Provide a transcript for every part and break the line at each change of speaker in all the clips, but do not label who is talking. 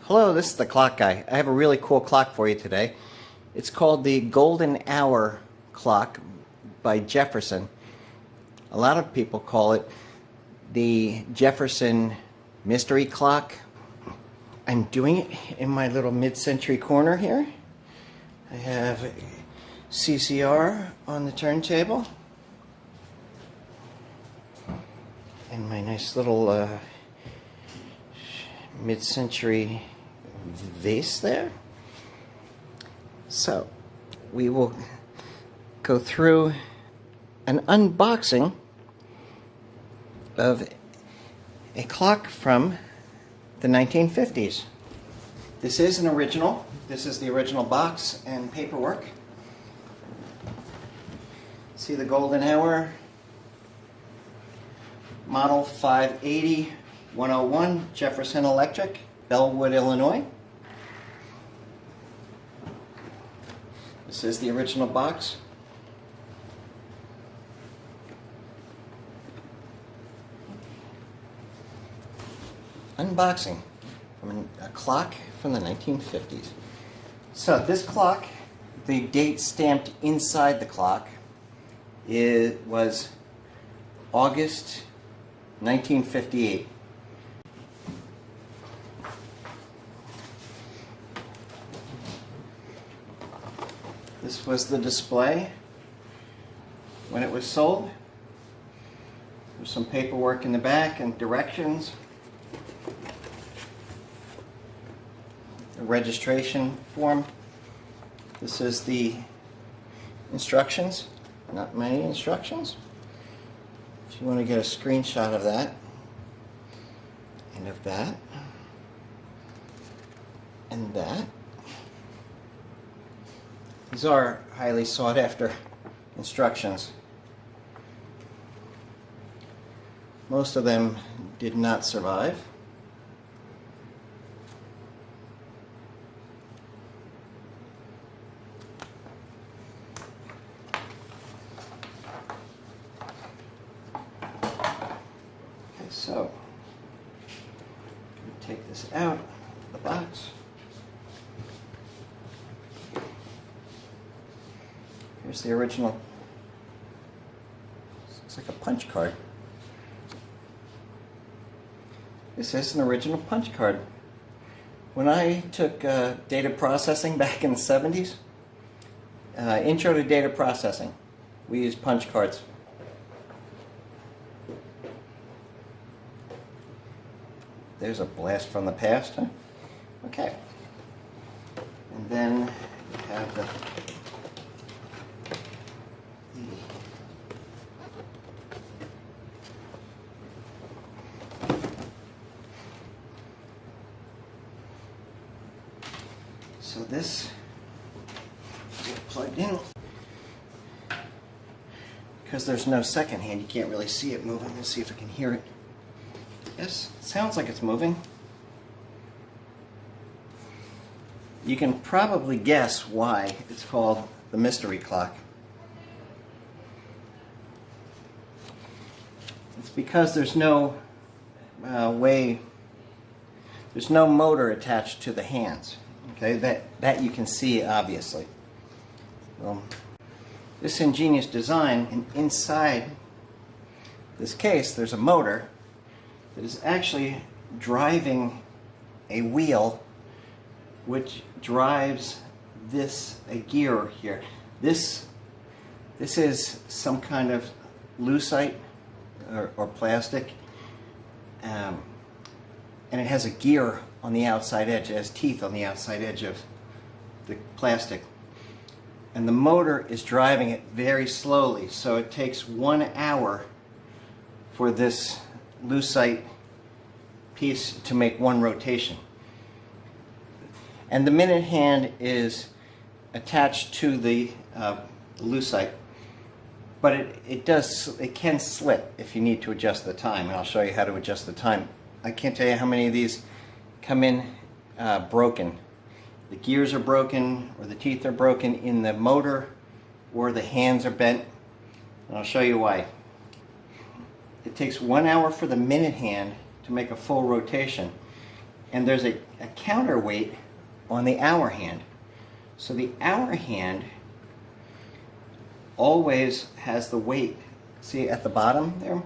Hello, this is the Clock Guy. I have a really cool clock for you today. It's called the Golden Hour Clock by Jefferson. A lot of people call it the Jefferson Mystery Clock. I'm doing it in my little mid-century corner here. I have CCR on the turntable and my nice little mid-century vase there. So we will go through an unboxing of a clock from the 1950s. This is an original. This is the original box and paperwork. See the Golden Hour model 580-101 Jefferson Electric, Bellwood, Illinois. This is the original box. Unboxing from a clock from the 1950s. So this clock, the date stamped inside the clock was August 1958. This was the display when it was sold. There's some paperwork in the back and directions. A registration form. This is the instructions. Not many instructions. If you want to get a screenshot of that, and of that, and that. These are highly sought after instructions. Most of them did not survive. Okay, so take this out of the box. Here's the original. Looks like a punch card. This is an original punch card. When I took data processing back in the 70s, intro to data processing, we used punch cards. There's a blast from the past, huh? Okay. And then we have the So this is plugged in. Because there's no second hand, you can't really see it moving. Let's see if I can hear it. Yes, it sounds like it's moving. You can probably guess why it's called the Mystery Clock. It's because there's no there's no motor attached to the hands. Okay, that you can see obviously. Well, this ingenious design, and inside this case there's a motor that is actually driving a wheel which drives a gear here. This is some kind of lucite or plastic, and it has a gear on the outside edge. It has teeth on the outside edge of the plastic. And the motor is driving it very slowly, so it takes 1 hour for this lucite piece to make one rotation. And the minute hand is attached to the lucite, but it can slip if you need to adjust the time, and I'll show you how to adjust the time. I can't tell you how many of these come in broken. The gears are broken, or the teeth are broken in the motor, or the hands are bent, and I'll show you why. It takes 1 hour for the minute hand to make a full rotation. And there's a counterweight on the hour hand. So the hour hand always has the weight, see at the bottom there?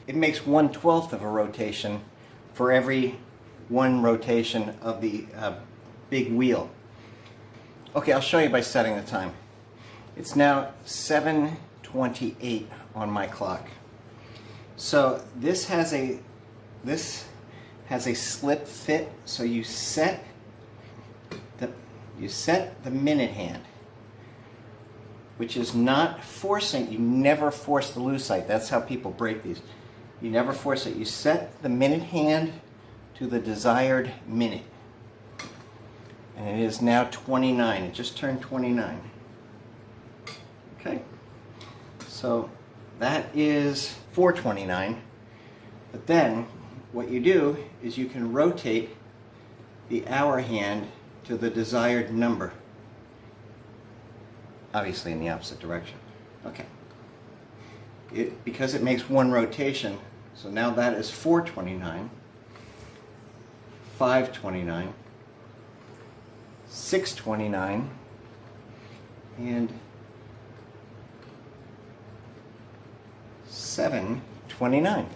It makes 1/12 of a rotation for every one rotation of the big wheel. Okay, I'll show you by setting the time. It's now 7:28 on my clock. So this has a slip fit, so you set the minute hand, which is not forcing. You never force the lucite. That's how people break these. You never force it. You set the minute hand to the desired minute. And it is now 29. It just turned 29. Okay. So that is 4:29. But then what you do is you can rotate the hour hand to the desired number. Obviously in the opposite direction. Okay. Because it makes one rotation, so now that is 4:29, 5:29, 6:29, and 7:29.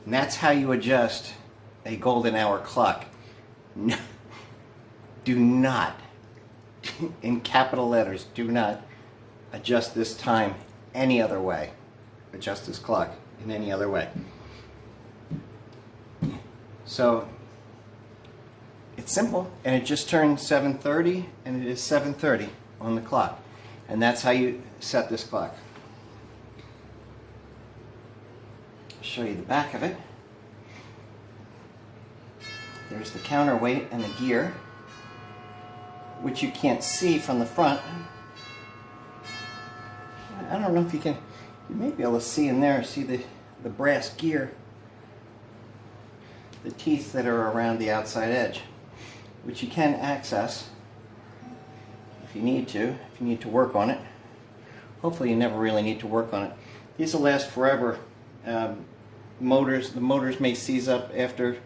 And that's how you adjust a golden hour clock. No, do not, in capital letters, do not adjust this time any other way. Adjust this clock in any other way. So it's simple, and it just turned 7:30, and it is 7:30 on the clock. And that's how you set this clock. I'll show you the back of it. There's the counterweight and the gear, which you can't see from the front. I don't know if you can. You may be able to see in there, see the brass gear, the teeth that are around the outside edge, which you can access if you need to work on it. Hopefully you never really need to work on it. These will last forever. The motors may seize up after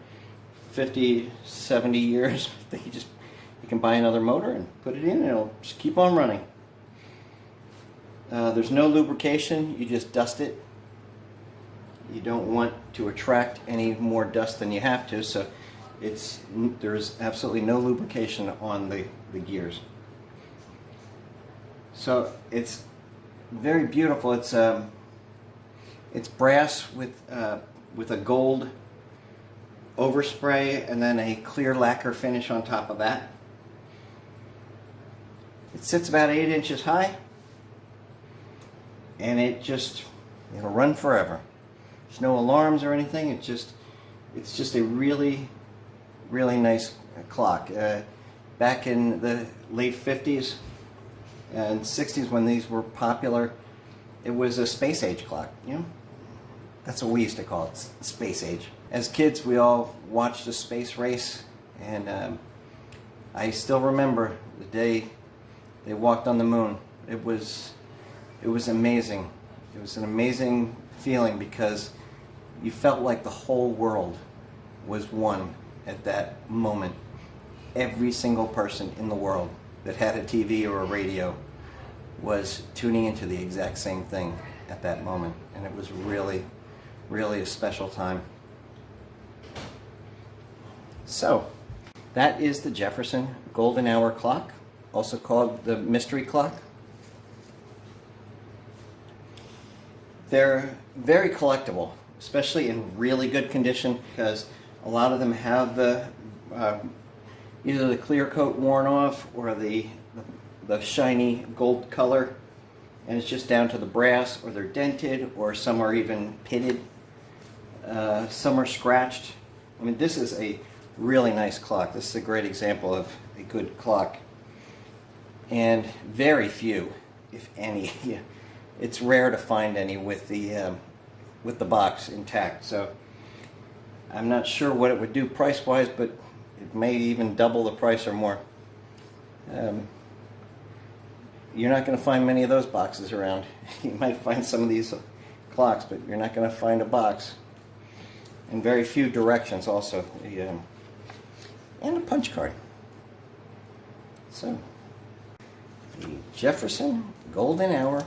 50, 70 years. You can buy another motor and put it in and it'll just keep on running. There's no lubrication, you just dust it. You don't want to attract any more dust than you have to, so there's absolutely no lubrication on the gears. So it's very beautiful. It's brass with a gold overspray and then a clear lacquer finish on top of that. It sits about 8 inches high, and it'll run forever. There's no alarms or anything. It's just a really, really nice clock. Back in the late 50s and 60s, when these were popular, it was a space age clock. That's what we used to call it, space age. As kids, we all watched a space race, and I still remember the day they walked on the moon. It was amazing. It was an amazing feeling because you felt like the whole world was one at that moment. Every single person in the world that had a TV or a radio was tuning into the exact same thing at that moment, and it was really, really a special time. So, that is the Jefferson Golden Hour Clock, also called the Mystery Clock. They're very collectible, especially in really good condition, because a lot of them have either the clear coat worn off or the shiny gold color, and it's just down to the brass, or they're dented, or some are even pitted, some are scratched. I mean, this is a really nice clock. This is a great example of a good clock, and very few, if any. It's rare to find any with the box intact. So I'm not sure what it would do price-wise, but it may even double the price or more. You're not going to find many of those boxes around. You might find some of these clocks, but you're not going to find a box. And very few directions also. and a punch card. So, the Jefferson Golden Hour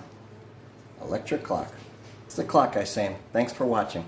Electric Clock. It's the clock I say. Thanks for watching.